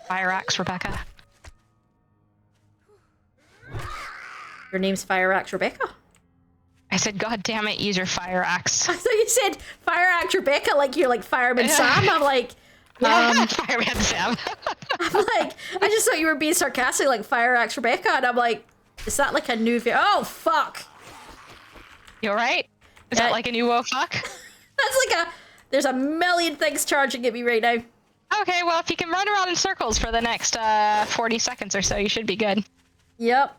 Fire axe, Rebecca. Your name's Fire Axe Rebecca? I said, God damn it, use your fire axe. I thought you said Fire Axe Rebecca like you're like Fireman Sam. I'm like, Fireman Sam. I'm like, I just thought you were being sarcastic like Fire Axe Rebecca, and I'm like, is that like a new oh fuck. You alright? Is that like a new fuck? That's like there's a million things charging at me right now. Okay, well if you can run around in circles for the next 40 seconds or so, you should be good. Yep.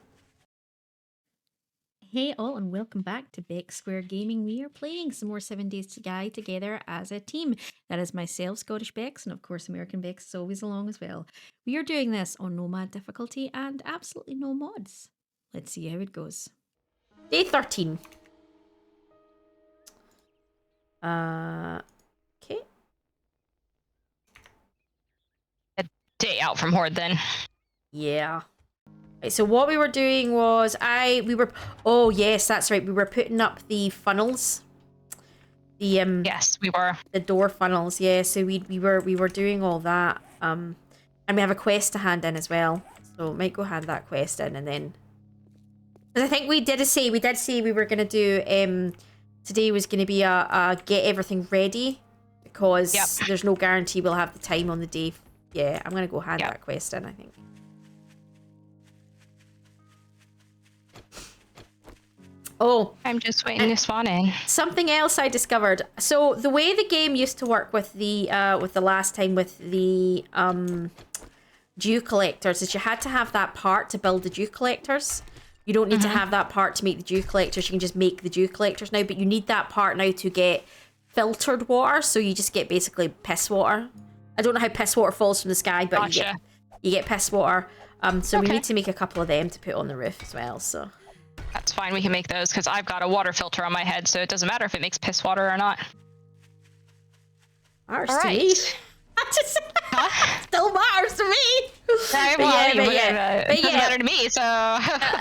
Hey all, and welcome back to Bex Square Gaming. We are playing some more 7 Days to Die together as a team. That is myself, Scottish Bex, and of course American Bex is always along as well. We are doing this on Nomad difficulty and absolutely no mods. Let's see how it goes. Day 13. Okay. A day out from Horde then. Yeah. Right, so what we were doing was oh yes, that's right. We were putting up the funnels. The Yes, we were. The door funnels, yeah. So we were doing all that. And we have a quest to hand in as well. So might go hand that quest in and then, because I think we did say we were gonna do today was gonna be a get everything ready, because there's no guarantee we'll have the time on the day. Yeah, I'm gonna go hand that quest in, I think. Oh, I'm just waiting to spawn in. Something else I discovered. So the way the game used to work with the last time with the dew collectors is you had to have that part to build the dew collectors. You don't need to have that part to make the dew collectors. You can just make the dew collectors now, but you need that part now to get filtered water. So you just get basically piss water. I don't know how piss water falls from the sky, but you get piss water. So we need to make a couple of them to put on the roof as well. So. That's fine, we can make those, because I've got a water filter on my head, so it doesn't matter if it makes piss water or not. Matters to me. Still matters to me. It doesn't matter to me, so...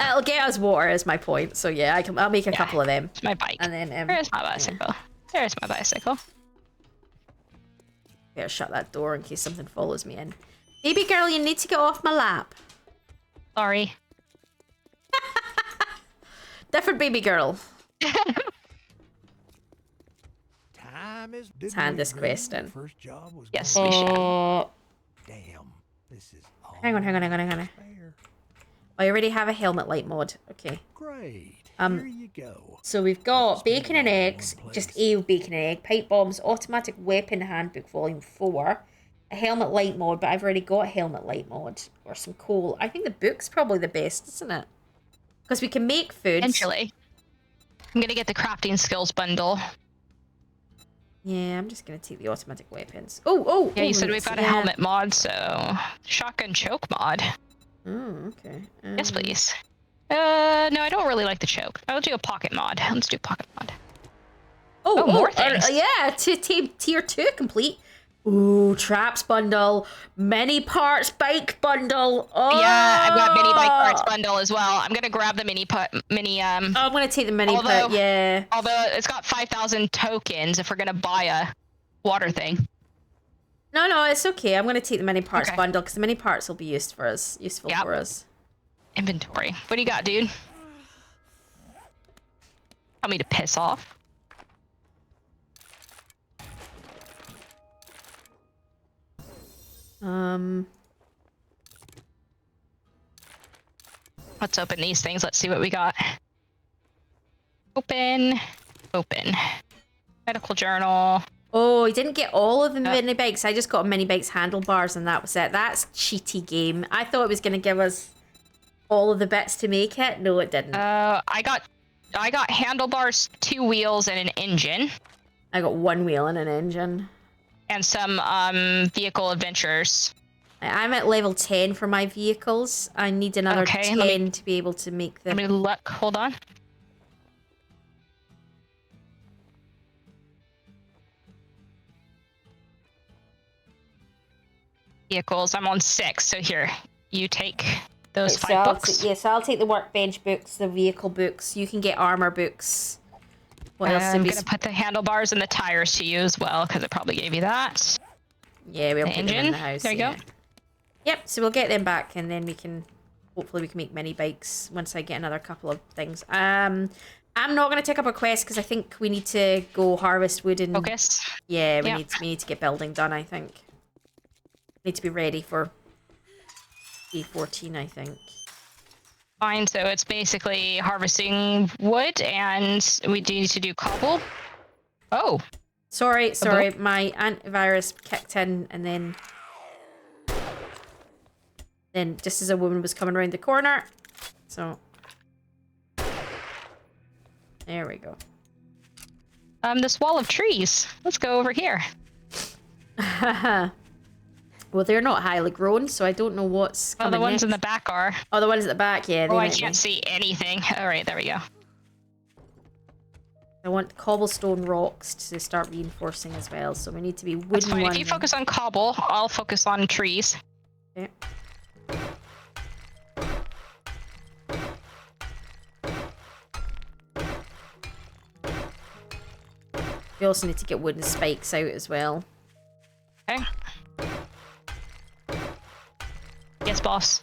It'll get us water is my point, so yeah, I'll make a couple of them. It's my bike. And then, there's my bicycle. There's my bicycle. Better shut that door in case something follows me in. Baby girl, you need to get off my lap. Sorry. Different baby girl. Let's hand this quest in. Yes, we should. Damn, this is Hang on. I already have a helmet light mod. Okay. Great. Here you go. So we've got bacon and eggs, just ale bacon and egg, pipe bombs, automatic weapon handbook volume 4, a helmet light mod, but I've already got a helmet light mod, or some coal. I think the book's probably the best, isn't it? Because we can make food. Eventually. I'm gonna get the crafting skills bundle. Yeah, I'm just gonna take the automatic weapons. Oh! Yeah, you said we've got a helmet mod, so... Shotgun choke mod. Oh, okay. Yes, please. No, I don't really like the choke. I'll do a pocket mod. Let's do pocket mod. Oh, more things. Yeah, tier 2 complete. Ooh, traps bundle, mini parts bike bundle. Oh, yeah, I've got mini bike parts bundle as well. I'm gonna grab the I'm gonna take the mini part. Yeah. Although it's got 5,000 tokens if we're gonna buy a water thing. No, it's okay. I'm gonna take the mini parts bundle because the mini parts will be useful for us. Inventory. What do you got, dude? Tell me to piss off. Let's open these things. Let's see what we got. Open. Medical journal. Oh, I didn't get all of the mini bikes. I just got mini bikes handlebars and that was it. That's cheaty game. I thought it was gonna give us all of the bits to make it. No, it didn't. I got handlebars, 2 wheels, and an engine. I got 1 wheel and an engine. And some vehicle adventures. I'm at level 10 for my vehicles. I need another 10 to be able to make them. Let me look. Hold on. Vehicles. I'm on 6. So here, you take those 5 books. So I'll take the workbench books, the vehicle books. You can get armor books. What else? I'm gonna put the handlebars and the tires to you as well, because it probably gave you that. Yeah, we'll put them in the house. There you go. Yep, so we'll get them back and then we can, hopefully we can make mini bikes once I get another couple of things. I'm not going to take up a quest because I think we need to go harvest wood and... Focus. Yeah, we Yep. need to get building done, I think. Need to be ready for D14, I think. Fine, so it's basically harvesting wood, and we need to do cobble. Oh, Sorry, my antivirus kicked in and then just as a woman was coming around the corner. So there we go. this wall of trees. Let's go over here. Well, they're not highly grown, so I don't know what's Oh, coming the ones in next. the back are. Oh, the ones at the back, yeah. Oh, I might be. can't see anything. All right, there we go. I want cobblestone rocks to start reinforcing as well, so we need to be That's wooden fine. ones. If you focus on cobble, I'll focus on trees. Okay. We also need to get wooden spikes out as well. Okay. Yes, boss.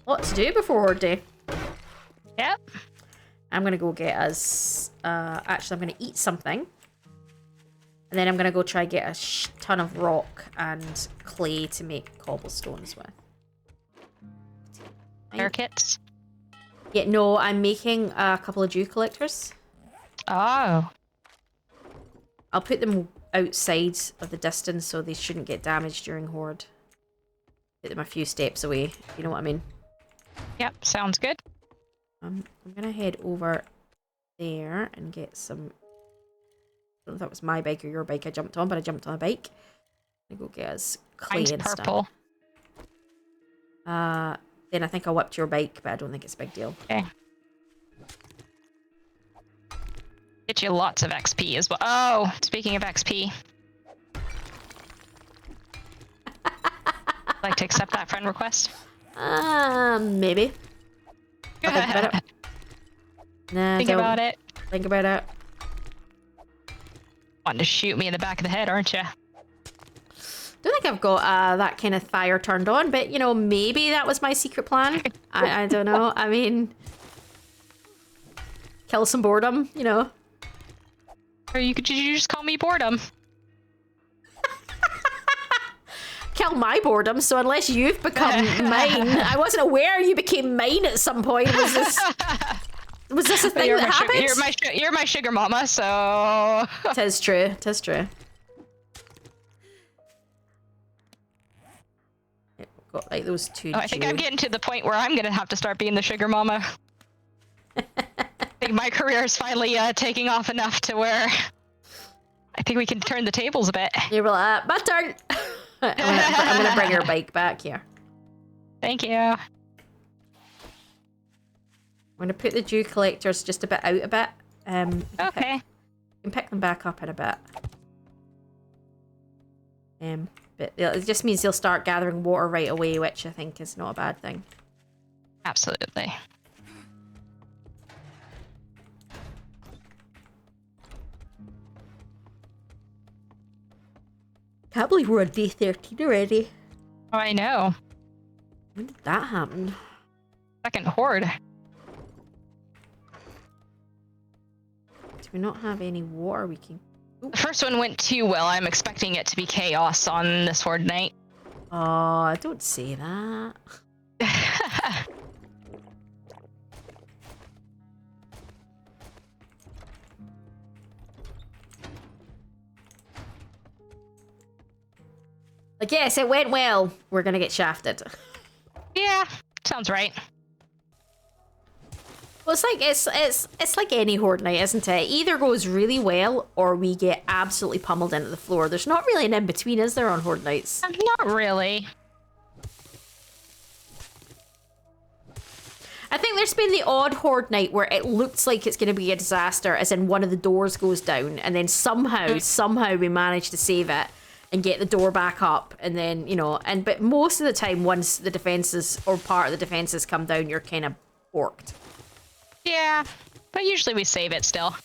What to do before Horde Day? Yep. I'm gonna go get us. Actually, I'm gonna eat something, and then I'm gonna go try get a ton of rock and clay to make cobblestones with. Air kits. Yeah, no, I'm making a couple of dew collectors. Oh. I'll put them outside of the distance so they shouldn't get damaged during Horde. Put them a few steps away, if you know what I mean. Yep, sounds good. I'm gonna head over there and get some. I don't know if that was my bike or your bike I jumped on, but I jumped on a bike. I'm gonna go get us clay Mine's and purple. stuff. Then I think I whipped your bike, but I don't think it's a big deal. Okay. Get you lots of XP as well. Oh, speaking of XP. Like to accept that friend request? Maybe. I'll think about it. Nah, Think don't. about it. Think about it. Wanting to shoot me in the back of the head, aren't you? Don't think I've got that kind of fire turned on, but you know, maybe that was my secret plan. I don't know. I mean, kill some boredom, you know. Or you just call me boredom. Kill my boredom, so unless you've become mine, I wasn't aware you became mine at some point. Was this a thing that happened? You're my sugar mama, so... Tis true, tis true. Got like those two. Oh, I think I'm getting to the point where I'm gonna have to start being the sugar mama. I think my career is finally taking off enough to where I think we can turn the tables a bit. You're like, my turn. I'm gonna bring her bike back here. Thank you. I'm gonna put the dew collectors just a bit out a bit. Okay. You can pick them back up in a bit. But it just means they'll start gathering water right away, which I think is not a bad thing. Absolutely. Can't believe we're on day 13 already. Oh, I know. When did that happen? Second horde. Do we not have any water we can... The first one went too well. I'm expecting it to be chaos on this horde night. Oh, don't say that. Like, yes, it went well. We're gonna get shafted. Yeah, sounds right. Well, it's like any horde night, isn't it? It either goes really well or we get absolutely pummeled into the floor. There's not really an in-between, is there, on horde nights? Not really. I think there's been the odd horde night where it looks like it's going to be a disaster, as in one of the doors goes down, and then somehow we manage to save it and get the door back up, and then, you know, but most of the time, once the defenses or part of the defenses come down, you're kind of borked. Yeah, but usually we save it still.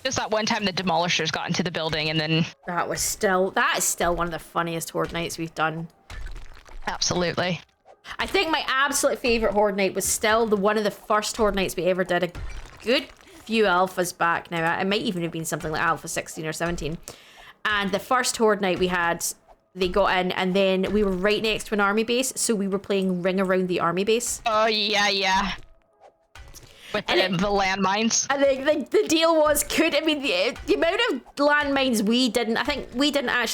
Just that one time the demolishers got into the building, and then That is still one of the funniest horde nights we've done. absolutely. I think my absolute favorite horde night was still one of the first horde nights we ever did. A good few alphas back now. It might even have been something like alpha 16 or 17. And the first horde night we had, they got in, and then we were right next to an army base, so we were playing Ring Around the Army Base. Oh yeah. With the landmines. And the deal was, the amount of landmines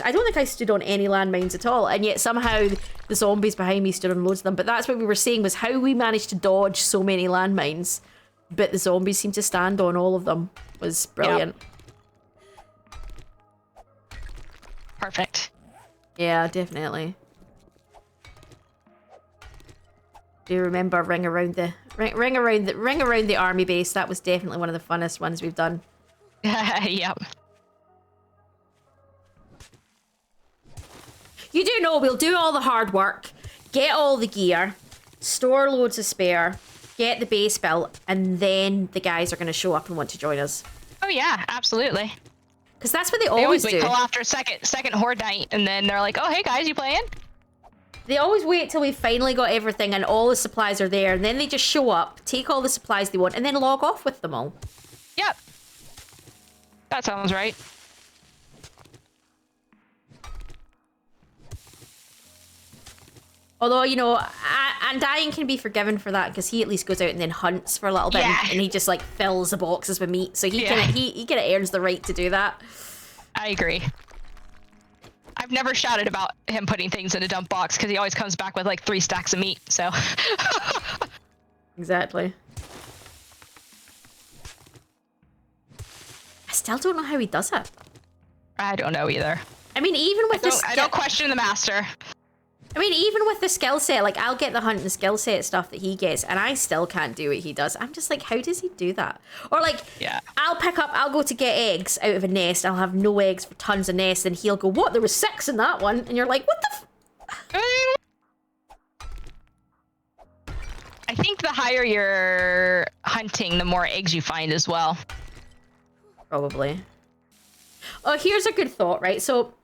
I don't think I stood on any landmines at all, and yet somehow the zombies behind me stood on loads of them. But that's what we were saying, was how we managed to dodge so many landmines, but the zombies seemed to stand on all of them. Was brilliant. Yep. Perfect. Yeah, definitely. Do you remember ring around the army base? That was definitely one of the funnest ones we've done. Yep. You do know we'll do all the hard work, get all the gear, store loads of spare, get the base built, and then the guys are going to show up and want to join us. Oh yeah, absolutely. Because that's what they They always wait do. till after second horde night, and then they're like, "Oh hey guys, you playing?" They always wait till we finally got everything and all the supplies are there, and then they just show up, take all the supplies they want, and then log off with them all. Yep. That sounds right. Although, you know, Undying can be forgiven for that, because he at least goes out and then hunts for a little bit, Yeah. and he just like fills the boxes with meat, so he Yeah. kind of earns the right to do that. I agree. I've never shouted about him putting things in a dump box because he always comes back with like 3 stacks of meat, so. Exactly. I still don't know how he does it. I don't know either. I mean, even with I don't question the master. I mean, even with the skill set, like, I'll get the hunt and skill set stuff that he gets, and I still can't do what he does. I'm just like, how does he do that? Or, like, Yeah. I'll go to get eggs out of a nest, I'll have no eggs for tons of nests, and he'll go, what? There was 6 in that one? And you're like, what the I think the higher you're hunting, the more eggs you find as well. Probably. Oh, here's a good thought, right? So,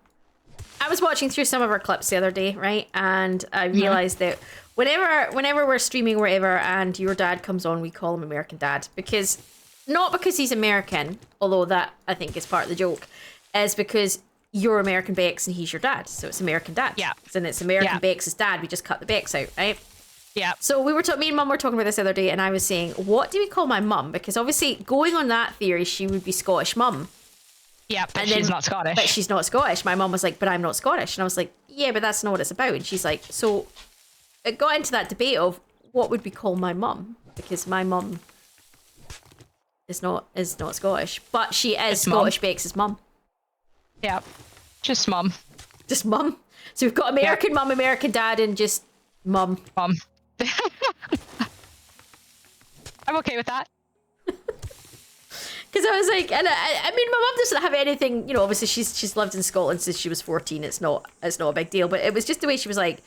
I was watching through some of our clips the other day, right? And I realized that whenever we're streaming or whatever and your dad comes on, we call him American Dad. Not because he's American, although that I think is part of the joke, is because you're American Bex and he's your dad. So it's American Dad. Yeah. And it's American Yeah. Bex's dad. We just cut the Bex out, right? Yeah. So me and mum were talking about this the other day, and I was saying, what do we call my mum? Because obviously, going on that theory, she would be Scottish mum. Yeah, but And she's then- not Scottish. But she's not Scottish. My mum was like, but I'm not Scottish. And I was like, yeah, but that's not what it's about. And she's like, so it got into that debate of what would we call my mum? Because my mum is not Scottish. But she is It's mum. Scottish Bex's mum. Yeah. Just mum. Just mum. So we've got American mum, American dad, and just mum. Mum. I'm okay with that. Because I was like, and I mean, my mum doesn't have anything, you know, obviously she's lived in Scotland since she was 14. It's not a big deal. But it was just the way she was like,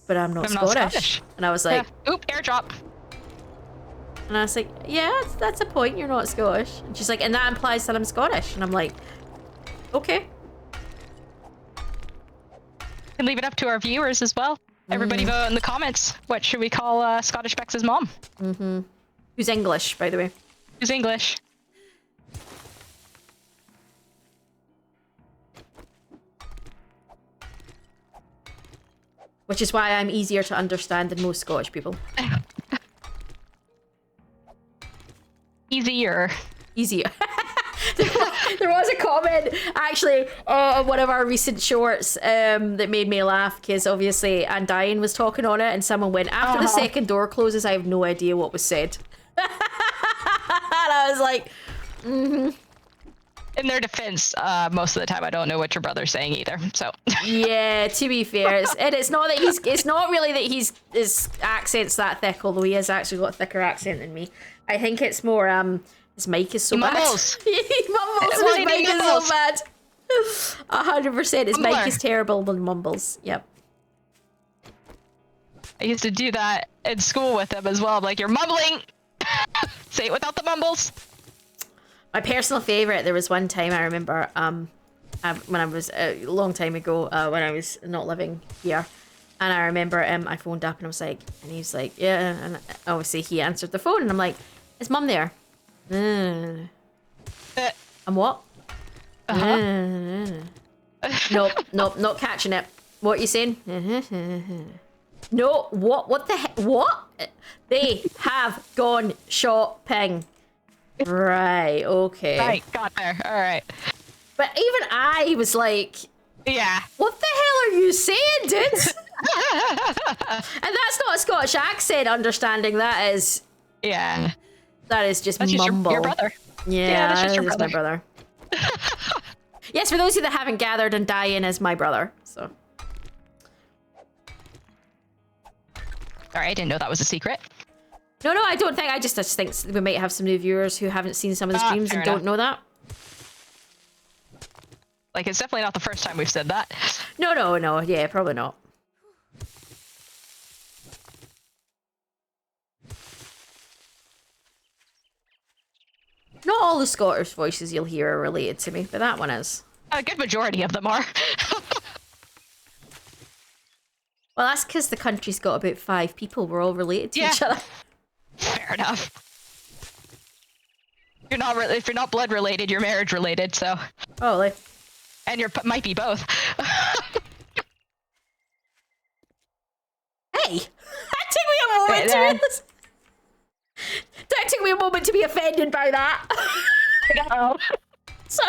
but I'm not Scottish. And I was like, Yeah. Oop, airdrop. and I was like, yeah, that's a point. You're not Scottish. And she's like, and that implies that I'm Scottish. And I'm like, okay. Can leave it up to our viewers as well. Everybody vote in the comments. What should we call Scottish Bex's mom? Who's English, by the way. Who's English? Which is why I'm easier to understand than most Scottish people. Easier. Easier. There was a comment actually on one of our recent shorts that made me laugh, because obviously Undying was talking on it and someone went, after the second door closes, I have no idea what was said. And I was like, In their defense, most of the time I don't know what your brother's saying either. So yeah, to be fair, it's not that it's not really that his accent's that thick, although he has actually got a thicker accent than me. I think it's more his mic is so bad. Mumbles. He mumbles and Well, his he mic is mumbles. so bad. 100%. His mic Mumbler. is terrible when he mumbles. Yep. I used to do that in school with him as well. I'm like, you're mumbling. Say it without the mumbles. My personal favorite. There was one time I remember, when I was a long time ago, when I was not living here, and I remember I phoned up and I was like, and he was like, yeah, and obviously he answered the phone, and I'm like, is Mum there? I'm what? Nope, not catching it. What are you saying? No, what the heck? What? They have gone shopping. Right, okay. Right, got there. All right. But even I was like, Yeah. what the hell are you saying, dude? And that's not a Scottish accent understanding. That is Yeah. just That's just mumble. your brother. Yeah, that's just your my brother. Yes, for those of you that haven't gathered, and Diane is my brother. So. Sorry, I didn't know that was a secret. No, I don't think. I just think we might have some new viewers who haven't seen some of the streams and don't know that. Like, it's definitely not the first time we've said that. No. Yeah, probably not. Not all the Scottish voices you'll hear are related to me, but that one is. A good majority of them are. Well, that's because the country's got about 5 people. We're all related to each other. Fair enough. If you're not blood related, you're marriage related. So. Probably. And might be both. Hey, that took me a moment to realize. That took me a moment to be offended by that. No. So,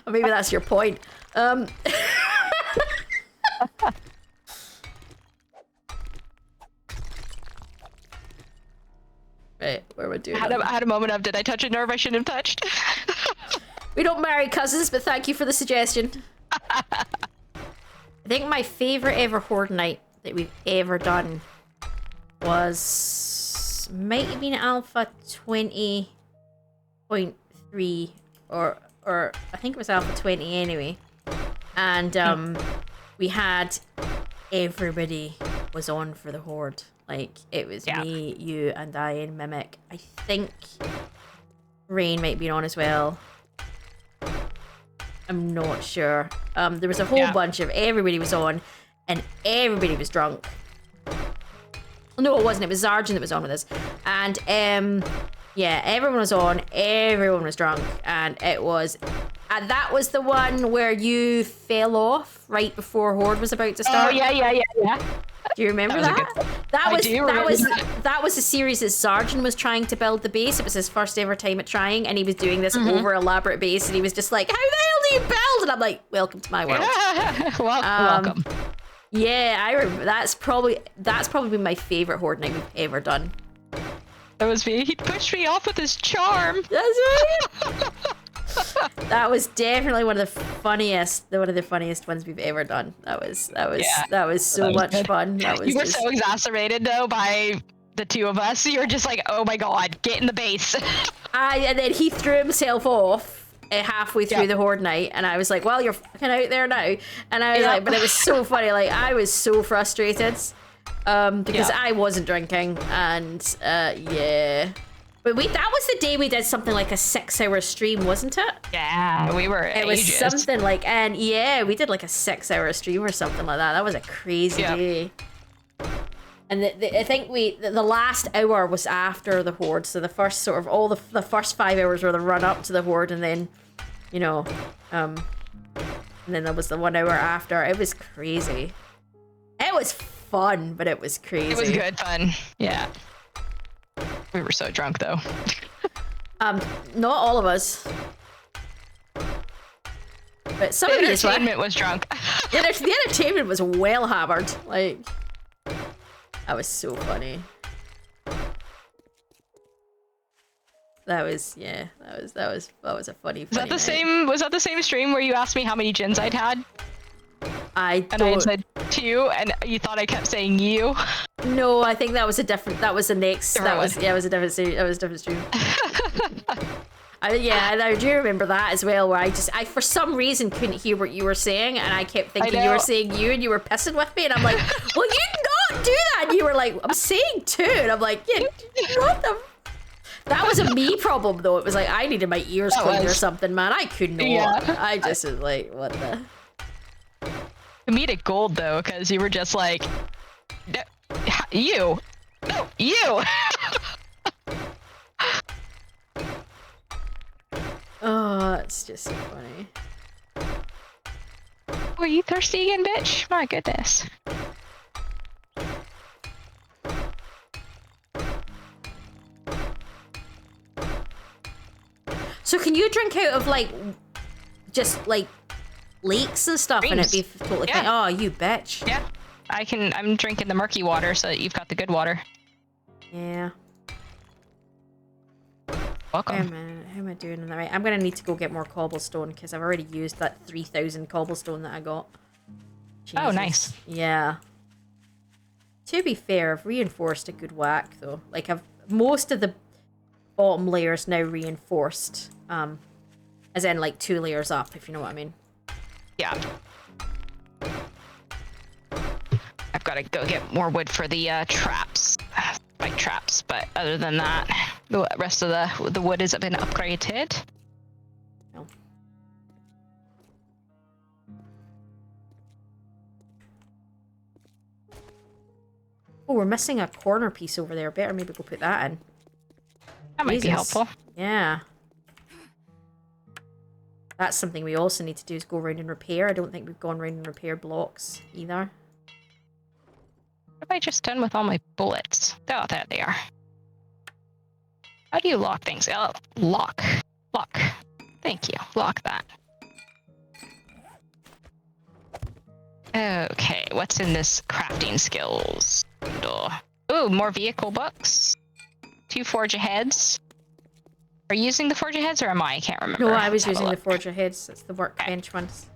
or maybe that's your point. Right, where we're doing. I had a moment of, did I touch a nerve I shouldn't have touched? We don't marry cousins, but thank you for the suggestion. I think my favorite ever horde night that we've ever done might have been Alpha 20.3 or I think it was Alpha 20 anyway. And we had everybody was on for the horde. Like, it was me, you, and Diane, Mimic. I think Rain might be on as well. I'm not sure. There was a whole bunch of everybody was on, and everybody was drunk. No, it wasn't. It was Zarjan that was on with us, and everyone was on. Everyone was drunk, and it was. And that was the one where you fell off right before Horde was about to start. Oh yeah. Do you remember that? That was a series that Zarjan was trying to build the base. It was his first ever time at trying, and he was doing this over elaborate base, and he was just like, "How the hell do you build?" And I'm like, "Welcome to my world." Welcome. Yeah, I remember. That's probably been my favorite horde night we've ever done. That was me. He pushed me off with his charm. That's right. That was definitely one of the funniest ones we've ever done. That was so much fun. You were so exacerbated though by the two of us. You were just like, oh my god, get in the base. And then he threw himself off halfway through the horde night, and I was like, well, you're fucking out there now. And I was like, but it was so funny. Like, I was so frustrated because I wasn't drinking, and But that was the day we did something like a 6-hour stream, wasn't it? Yeah, we were. It was something like, and we did like a 6-hour stream or something like that. That was a crazy day. And I think the last hour was after the horde, so the first sort of the first 5 hours were the run up to the horde, and then, and then there was the 1 hour after. It was crazy. It was fun, but it was crazy. It was good fun. Yeah. We were so drunk though. Not all of us. But some of you as well. The entertainment was drunk. The entertainment was well hammered. Like, that was so funny. That was a funny. Was that the same stream where you asked me how many gins I'd had? I said 2, and you thought I kept saying you. No, I think that was a different stream. I do remember that as well, where I for some reason couldn't hear what you were saying, and I kept thinking you were saying you, and you were pissing with me, and I'm like, well, you not do that. And you were like, I'm saying 2, and I'm like, yeah, what the. That wasn't me problem though. It was like I needed my ears cleaned or something, man. I couldn't. Yeah. I just was like, what the? Comedic gold though, because you were just like, no, you, no, you. Oh, it's just so funny. Are you thirsty again, bitch? My goodness. So can you drink out of like, just like lakes and stuff, and it'd be totally fine? Oh, you bitch. Yeah, I can. I'm drinking the murky water, so that you've got the good water. Yeah. Welcome. How am I doing on that? Right, I'm gonna need to go get more cobblestone because I've already used that 3,000 cobblestone that I got. Jesus. Oh, nice. Yeah. To be fair, I've reinforced a good whack though. Like most of the bottom layers now reinforced. As in like 2 layers up, if you know what I mean. Yeah. I've got to go get more wood for the traps. Like traps, but other than that, the rest of the wood has been upgraded. No. Oh, we're missing a corner piece over there. Better maybe go put that in. That might be helpful. Yeah. That's something we also need to do is go around and repair. I don't think we've gone around and repaired blocks either. What have I just done with all my bullets? Oh, there they are. How do you lock things? Oh, lock. Lock. Thank you. Lock that. Okay, what's in this crafting skills bundle? Ooh, more vehicle books. 2 forge aheads. Are you using the forge aheads or am I? I can't remember. No, I was Let's have a using the look. forge aheads. It's the workbench ones.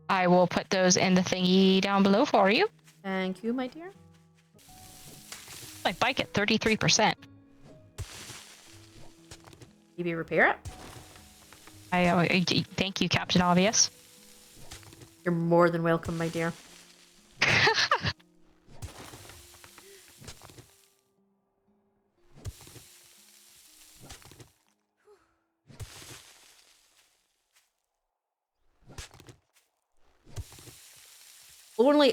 I will put those in the thingy down below for you. Thank you, my dear. My bike at 33%. Maybe repair it? I thank you, Captain Obvious. You're more than welcome, my dear.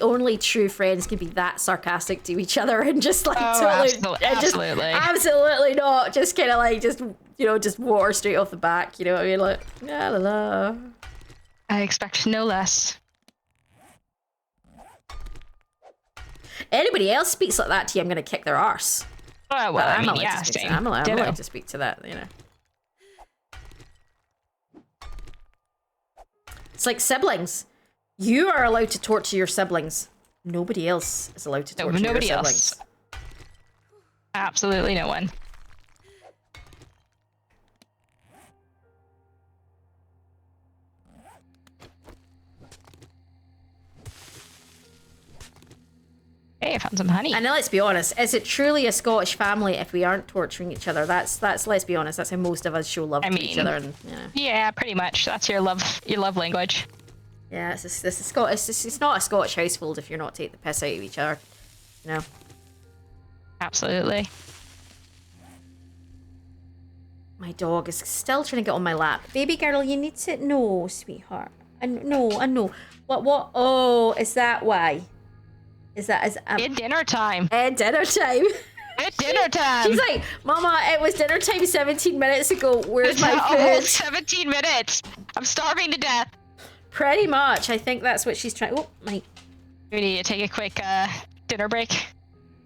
Only true friends can be that sarcastic to each other and just like absolutely not. Just kind of like just water straight off the back. You know what I mean? Like la la la. I expect no less. Anybody else speaks like that to you, I'm gonna kick their arse. Oh well, I mean, yeah, same. I'm allowed to speak to that. You know. It's like siblings. You are allowed to torture your siblings. Nobody else is allowed to torture your siblings. Absolutely no one. Hey, I found some honey. And now let's be honest, is it truly a Scottish family if we aren't torturing each other? That's let's be honest, that's how most of us show love to each other. And, you know. Yeah, pretty much. That's your love language. Yeah, it's not a Scottish household if you're not taking the piss out of each other. You know. Absolutely. My dog is still trying to get on my lap. Baby girl, you need to... No, sweetheart. I know. What? Oh, is that why? Is it's dinner time. Dinner time. It's dinner time. She's like, Mama, it was dinner time 17 minutes ago. Where's my food? Almost 17 minutes. I'm starving to death. Pretty much. I think that's what she's trying... Oh, my... We need to take a quick dinner break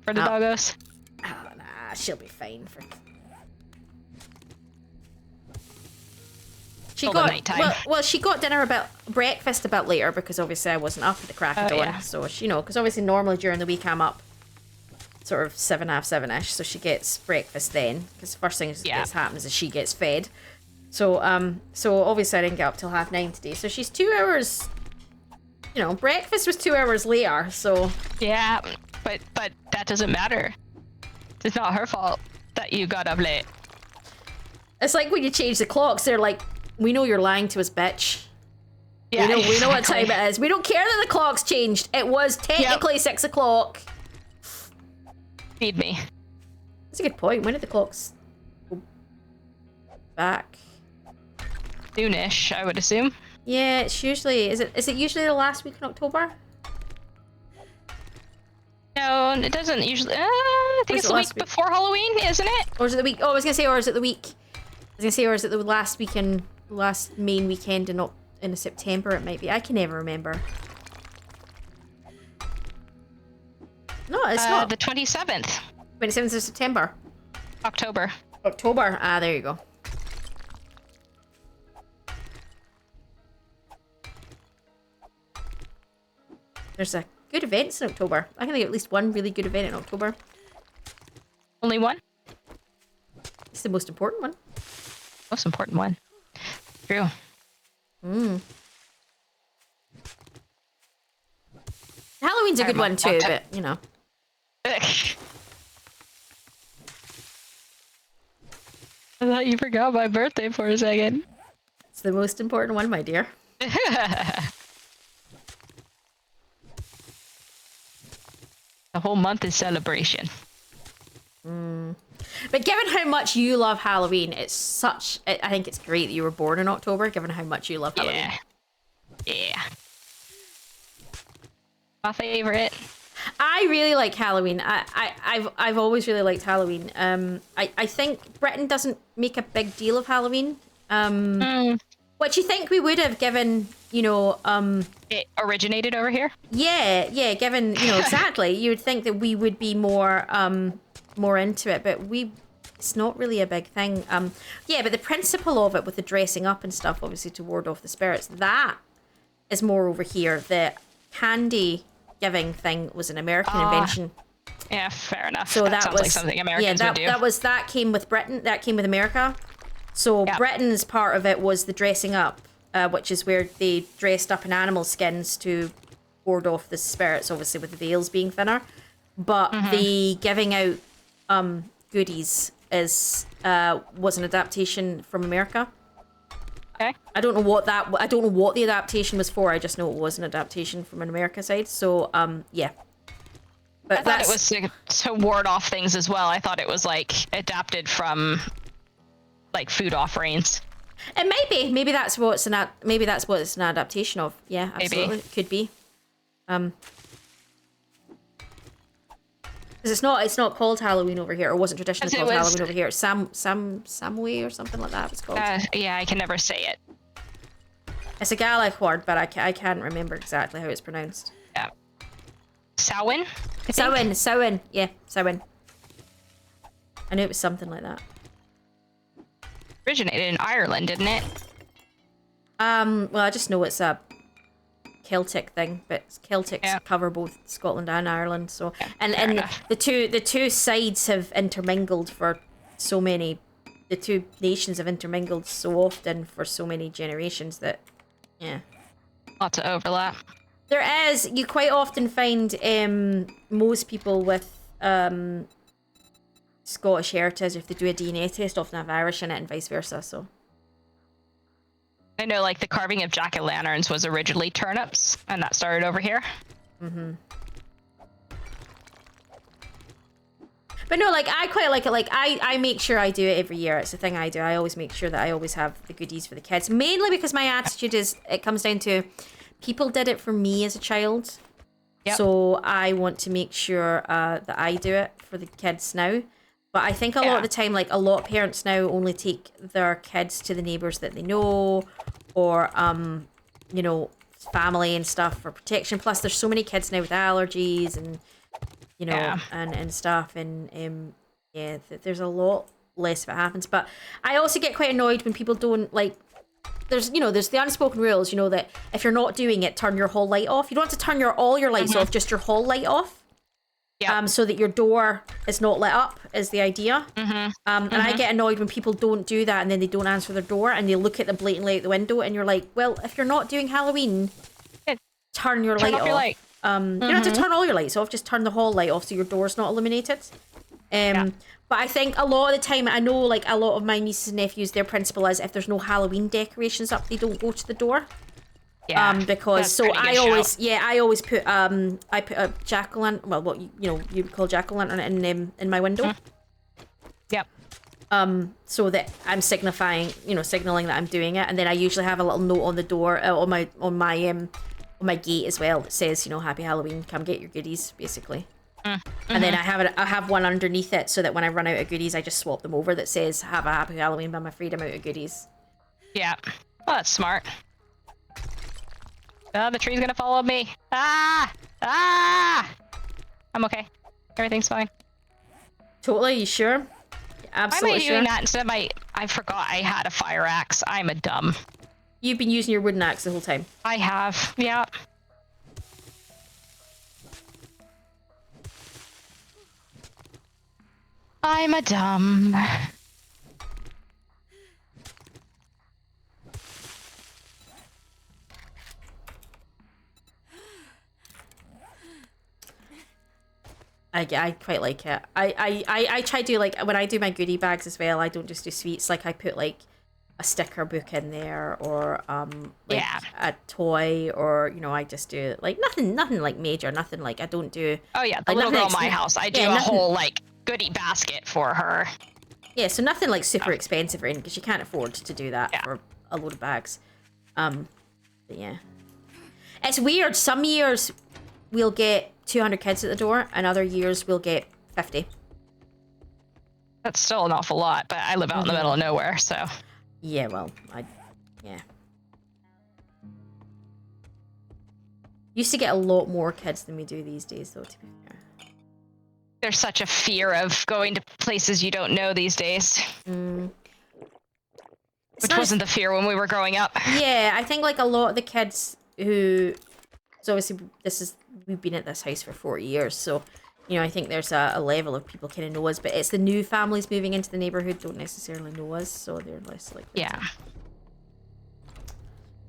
for the doggos. Oh, nah, she'll be fine. She got breakfast about later because obviously I wasn't up at the crack of dawn. Yeah. So she, because obviously normally during the week I'm up sort of 7:30-ish, so she gets breakfast then because the first thing that happens is she gets fed. So obviously I didn't get up till 9:30 today. So she's 2 hours. Breakfast was 2 hours later. So yeah, but that doesn't matter. It's not her fault that you got up late. It's like when you change the clocks. They're like, we know you're lying to us, bitch. Yeah, we know what time it is. We don't care that the clock's changed. It was technically 6 o'clock. Feed me. That's a good point. When did the clocks back. Soonish, I would assume. Yeah, it's usually... Is it usually the last week in October? No, it doesn't usually. I think it's the week before Halloween, isn't it? Or is it the week? Oh, I was gonna say, or is it the week? I was gonna say, or is it the last weekend, last main weekend in September? It might be. I can never remember. No, it's not. The 27th. 27th of September. October. October. Ah, there you go. There's a good events in October. I can think of at least one really good event in October. Only one? It's the most important one. Most important one. True. Halloween's a good one too, but you know. I thought you forgot my birthday for a second. It's the most important one, my dear. The whole month is celebration. But given how much you love Halloween, I think it's great that you were born in October, given how much you love Halloween. Yeah. My favorite. I really like Halloween. I've always really liked Halloween. I think Britain doesn't make a big deal of Halloween. Which you think we would have given, you know, it originated over here? Yeah, given, you know, exactly. You would think that we would be more into it, but it's not really a big thing. Yeah, but the principle of it with the dressing up and stuff, obviously to ward off the spirits, that is more over here. The candy giving thing was an American invention. Yeah, fair enough. So that sounds was like something Americans would do. That came with Britain. That came with America. So Britain's part of it was the dressing up, which is where they dressed up in animal skins to ward off the spirits, obviously with the veils being thinner. But the giving out goodies was an adaptation from America. Okay. I don't know what the adaptation was for. I just know it was an adaptation from an America side. So yeah. But I thought it was to ward off things as well. I thought it was like adapted from like food offerings. It might be. Maybe that's what it's an adaptation of. Yeah, absolutely. Maybe. It could be. Because it's not called Halloween over here, or wasn't traditionally called Halloween over here. It's Samway or something like that. It's called. Yeah, I can never say it. It's a Gaelic word, but I can't remember exactly how it's pronounced. Yeah. Samhain? Samhain. Yeah, Samhain. I knew it was something like that. Originated in Ireland, didn't it? Well, I just know it's a Celtic thing, but Celtics cover both Scotland and Ireland. So, and the two sides have intermingled for so many. The two nations have intermingled so often for so many generations that, yeah, Lots of overlap. there is. You quite often find most people with Scottish heritage, if they do a DNA test, often have Irish in it, and vice versa. So. I know, like, the carving of jack-o'-lanterns was originally turnips, and that started over here. But no, like, I quite like it. Like, I make sure I do it every year. It's a thing I do. I always make sure that I always have the goodies for the kids. Mainly because my attitude is, it comes down to, people did it for me as a child. Yep. So I want to make sure that I do it for the kids now. But I think a lot of the time, like, a lot of parents now only take their kids to the neighbours that they know, or, you know, family and stuff for protection. Plus, there's so many kids now with allergies and, you know, and stuff. And, there's a lot less of it happens. But I also get quite annoyed when people don't, like, there's the unspoken rules, you know, that if you're not doing it, turn your hall light off. You don't have to turn all your lights off, just your hall light off. Yeah. So that your door is not lit up is the idea. And I get annoyed when people don't do that and then they don't answer their door and they look at them blatantly out the window and you're like, well, if you're not doing Halloween, turn your light off. Your light. You don't have to turn all your lights off, just turn the hall light off so your door's not illuminated. But I think a lot of the time, I know, like, a lot of my nieces and nephews, their principle is if there's no Halloween decorations up, they don't go to the door. Yeah. Because so I always put I put a jack-o'-lantern, well, what you would call jack-o'-lantern in my window. Yep. so that I'm signaling that I'm doing it, and then I usually have a little note on the door, on my gate as well that says, Happy Halloween, come get your goodies, basically. And then I have one underneath it so that when I run out of goodies, I just swap them over that says, have a happy Halloween, but I'm afraid I'm out of goodies. Yeah. Well, that's smart. Oh, the tree's gonna follow me. Ah! I'm okay. Everything's fine. Totally, you sure? Absolutely. Why am I doing that instead of I forgot I had a fire axe. I'm a dumb. You've been using your wooden axe the whole time. I have. Yeah. I'm a dumb. I quite like it. I try to do, like, when I do my goodie bags as well, I don't just do sweets. Like, I put, like, a sticker book in there, or a toy, or I just do, like, nothing like major, nothing like, I don't do. Oh yeah, the like, little girl in my house, I do a whole like goodie basket for her. Yeah, so nothing like super expensive or anything, because you can't afford to do that for a load of bags. But yeah, it's weird. Some years we'll get 200 kids at the door, and other years we'll get 50. That's still an awful lot, but I live out in the middle of nowhere, so. Yeah, well, yeah. Used to get a lot more kids than we do these days, though, to be fair. There's such a fear of going to places you don't know these days. Which wasn't the fear when we were growing up. Yeah, I think, like, a lot of the kids who... So obviously, we've been at this house for 40 years, so, I think there's a level of people kind of know us, but it's the new families moving into the neighborhood don't necessarily know us, so they're less likely. Yeah.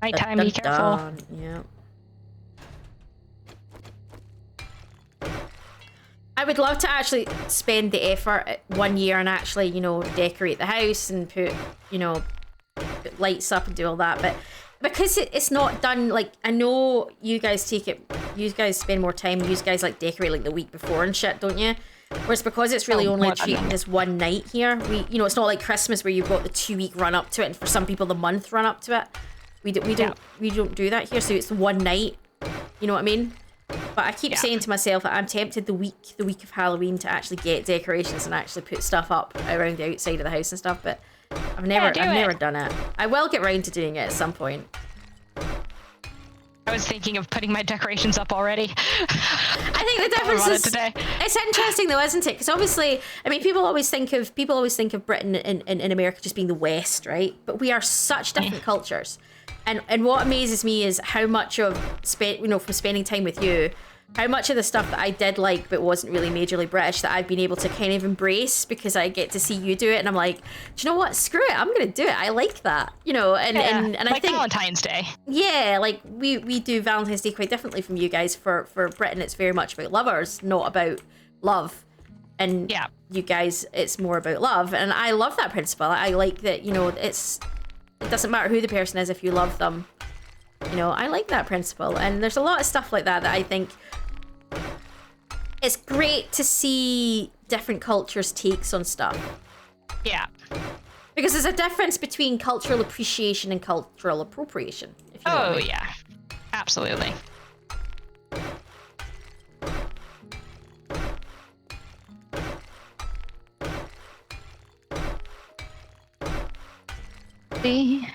Nighttime, be careful. Yeah. I would love to actually spend the effort 1 year and actually, decorate the house and put lights up and do all that, but because it's not done, like, I know you guys spend more time, you guys like decorate like the week before and shit, don't you? Whereas because it's really only treated as one night here, it's not like Christmas where you've got the 2-week run up to it, and for some people the month run up to it. We don't do that here, so it's one night. You know what I mean? But I keep saying to myself that I'm tempted the week of Halloween to actually get decorations and actually put stuff up around the outside of the house and stuff, but I've never done it. I will get round to doing it at some point. I was thinking of putting my decorations up already. I think the difference is today. It's interesting though, isn't it? Because obviously, I mean, people always think of Britain and America just being the West, right? But we are such different cultures. And what amazes me is how much of from spending time with you, how much of the stuff that I did like but wasn't really majorly British that I've been able to kind of embrace because I get to see you do it, and I'm like, do you know what? Screw it, I'm gonna do it. I like that, and like I think Valentine's Day. Yeah, like we do Valentine's Day quite differently from you guys. For Britain, it's very much about lovers, not about love. And you guys, it's more about love, and I love that principle. I like that. It doesn't matter who the person is if you love them. I like that principle, and there's a lot of stuff like that I think it's great to see different cultures' takes on stuff. Yeah. Because there's a difference between cultural appreciation and cultural appropriation. If you know what I mean. Yeah. Absolutely. See?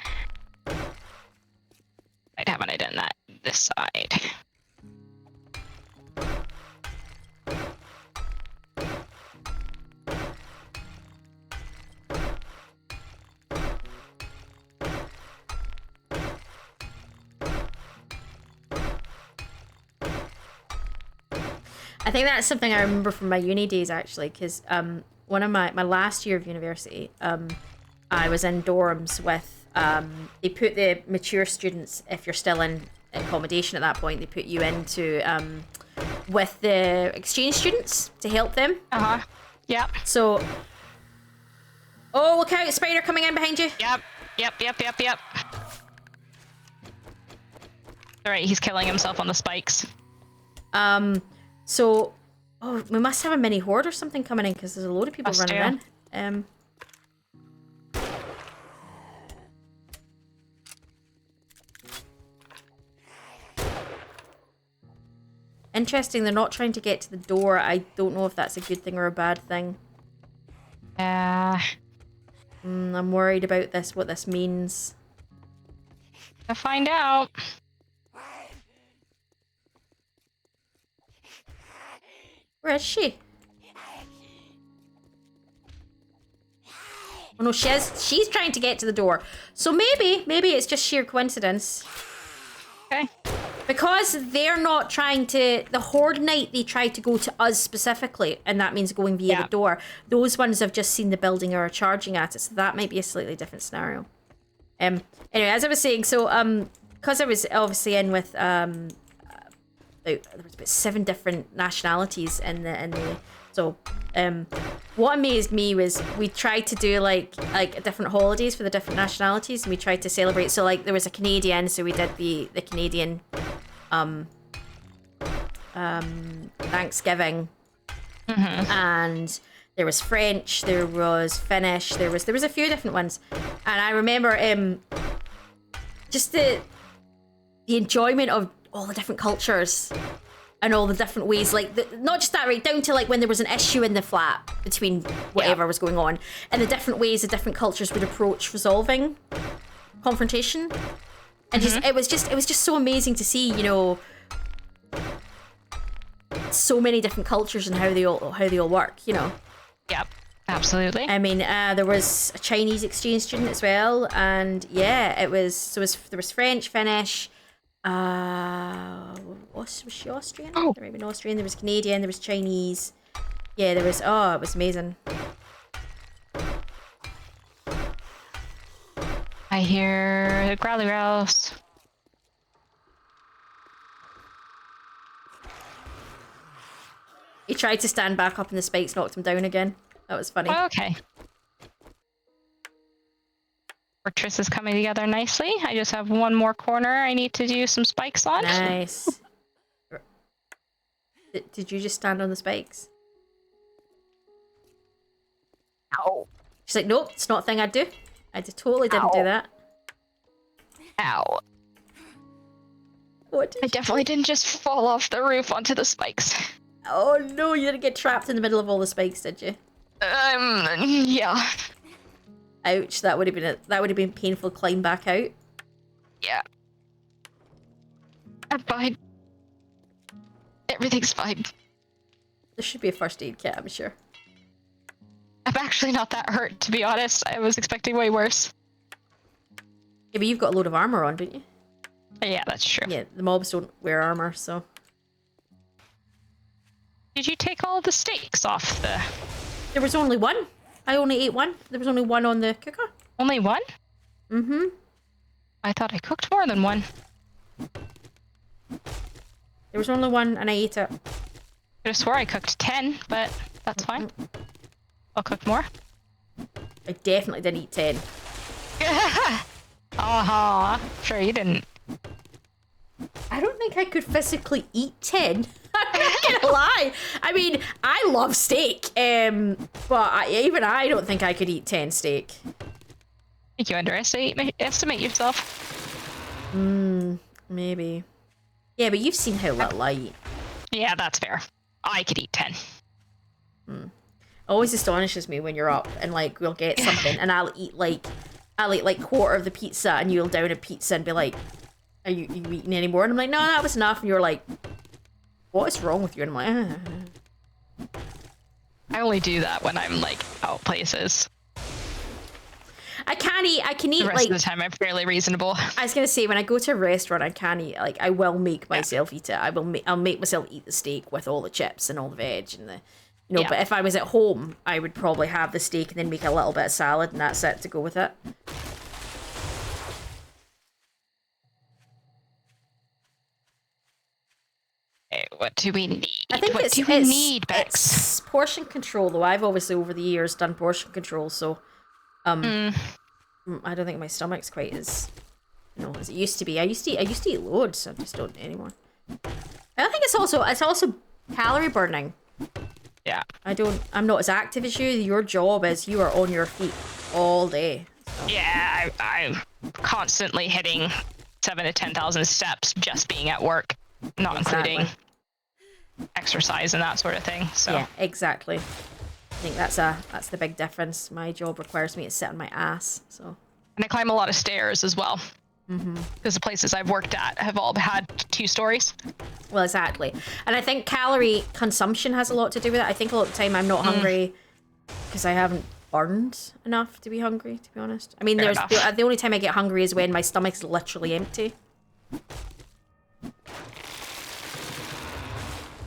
Haven't I done that this side? I think that's something I remember from my uni days, actually, because one of my last year of university, I was in dorms with, they put the mature students, if you're still in accommodation at that point, they put you into, with the exchange students to help them. Yep. So, oh, look out, spider coming in behind you. Yep. Alright, he's killing himself on the spikes. So, we must have a mini horde or something coming in because there's a load of people running in. Interesting, they're not trying to get to the door. I don't know if that's a good thing or a bad thing. I'm worried about this, what this means. To find out. Where is she? Oh no, she's trying to get to the door. So maybe it's just sheer coincidence. Okay. Because they're not trying to, the Horde Knight, they tried to go to us specifically, and that means going via the door. Those ones have just seen the building or are charging at it, so that might be a slightly different scenario. Anyway, as I was saying, so because I was obviously in with there was about 7 different nationalities in the so what amazed me was we tried to do like different holidays for the different nationalities, and we tried to celebrate. So like there was a Canadian, so we did the Canadian Thanksgiving, and there was French, there was Finnish, there was a few different ones, and I remember just the enjoyment of all the different cultures and all the different ways, like not just that, right down to like when there was an issue in the flat between whatever was going on, and the different ways the different cultures would approach resolving confrontation. And it was just so amazing to see, you know, so many different cultures and how they all work, you know. Yep, absolutely. I mean, there was a Chinese exchange student as well, and yeah, there was French, Finnish, was she Austrian? Oh. There might have been Austrian, there was Canadian, there was Chinese. Yeah, it was amazing. I hear the growly growls. He tried to stand back up and the spikes knocked him down again. That was funny. Oh, okay. Fortress is coming together nicely. I just have one more corner I need to do some spikes on. Nice. Did you just stand on the spikes? Ow. She's like, nope, it's not a thing I'd do. I totally didn't do that. Ow. What? I definitely didn't just fall off the roof onto the spikes. Oh no, you didn't get trapped in the middle of all the spikes, did you? Yeah. Ouch, that would have been painful climb back out. Yeah. I'm fine. Everything's fine. There should be a first aid kit, I'm sure. I'm actually not that hurt, to be honest. I was expecting way worse. Yeah, but you've got a load of armor on, don't you? Yeah, that's true. Yeah, the mobs don't wear armor, so. Did you take all the steaks off the... There was only one. I only ate one. There was only one on the cooker. Only one? Mm-hmm. I thought I cooked more than one. There was only one and I ate it. I could have swore I cooked 10, but that's fine. I'll cook more. I definitely didn't eat 10. Sure you didn't. I don't think I could physically eat 10. I'm not gonna lie. I mean, I love steak, but even I don't think I could eat 10 steak. I think you underestimate yourself. Maybe. Yeah, but you've seen how little I eat. Yeah, that's fair. I could eat 10. Always astonishes me when you're up and like we'll get something and I'll eat like quarter of the pizza and you'll down a pizza and be like, are you eating any more? And I'm like, no, that was enough. And you're like, what is wrong with you? And I'm like, I only do that when I'm like out places. I can eat The rest like of the time I'm fairly reasonable. I was gonna say when I go to a restaurant I can eat, like I will make myself eat it. I'll make myself eat the steak with all the chips and all the veg and the but if I was at home I would probably have the steak and then make a little bit of salad and that's it to go with it. Okay, what do we need? I think what do we need, Bex? It's portion control though. I've obviously over the years done portion control, so I don't think my stomach's quite as as it used to be. I used to eat loads. I just don't anymore. I think it's also calorie burning. Yeah. I'm not as active as you. Your job is you are on your feet all day. So. Yeah, I'm constantly hitting 7,000 to 10,000 steps just being at work, not including exercise and that sort of thing. So Yeah, exactly. I think that's the big difference. My job requires me to sit on my ass, so. And I climb a lot of stairs as well. Because the places I've worked at have all had 2 stories. Well, exactly. And I think calorie consumption has a lot to do with it. I think a lot of the time I'm not hungry because I haven't burned enough to be hungry, to be honest. I mean, Fair there's enough. the only time I get hungry is when my stomach's literally empty.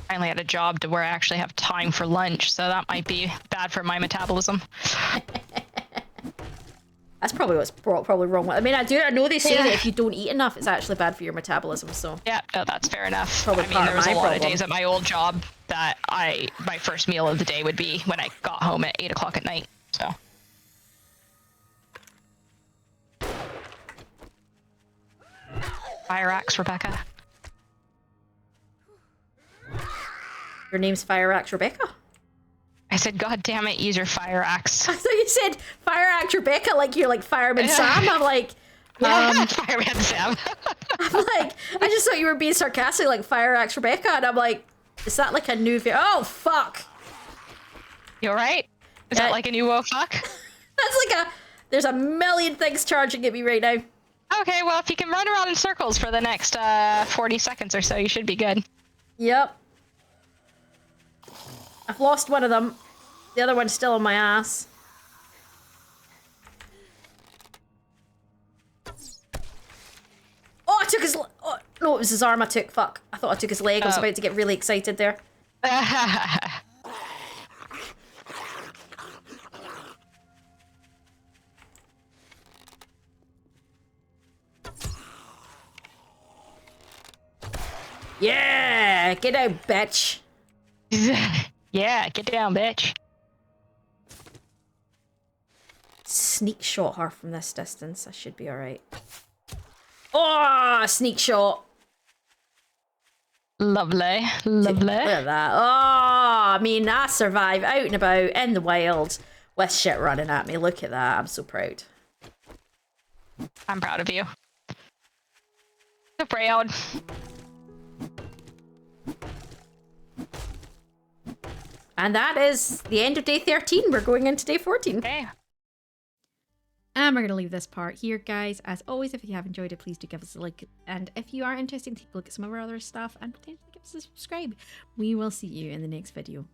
Finally had a job to where I actually have time for lunch, so that might be bad for my metabolism. That's probably what's probably wrong with. I mean, I know they say that if you don't eat enough, it's actually bad for your metabolism. So Yeah, no, that's fair enough. Probably I mean, part there of was a my lot of problem. days at my old job that my first meal of the day would be when I got home at 8 o'clock at night. So fire axe, Rebecca. your name's Fire Axe Rebecca. I said, God damn it, use your fire axe. I thought you said Fire Axe Rebecca like you're like Fireman Sam. I'm like, Fireman Sam. I'm like, I just thought you were being sarcastic, like Fire Axe Rebecca, and I'm like, is that like a new? Oh fuck! You alright? Is that like a new woe fuck? That's like there's a million things charging at me right now. Okay, well, if you can run around in circles for the next 40 seconds or so, you should be good. Yep. I've lost one of them. The other one's still on my ass. Oh, I took his... Oh, no, it was his arm I took. Fuck. I thought I took his leg. I was about to get really excited there. Yeah! Get out, bitch. Yeah, get down, bitch. Sneak shot her from this distance. I should be alright. Oh, sneak shot. Lovely, Look lovely. at that. Oh, I mean, I survive out and about in the wild with shit running at me. Look at that. I'm so proud. I'm proud of you. So proud. And that is the end of day 13. We're going into day 14. Okay. And we're going to leave this part here, guys. As always, if you have enjoyed it, please do give us a like. And if you are interested, take a look at some of our other stuff and potentially give us a subscribe. We will see you in the next video.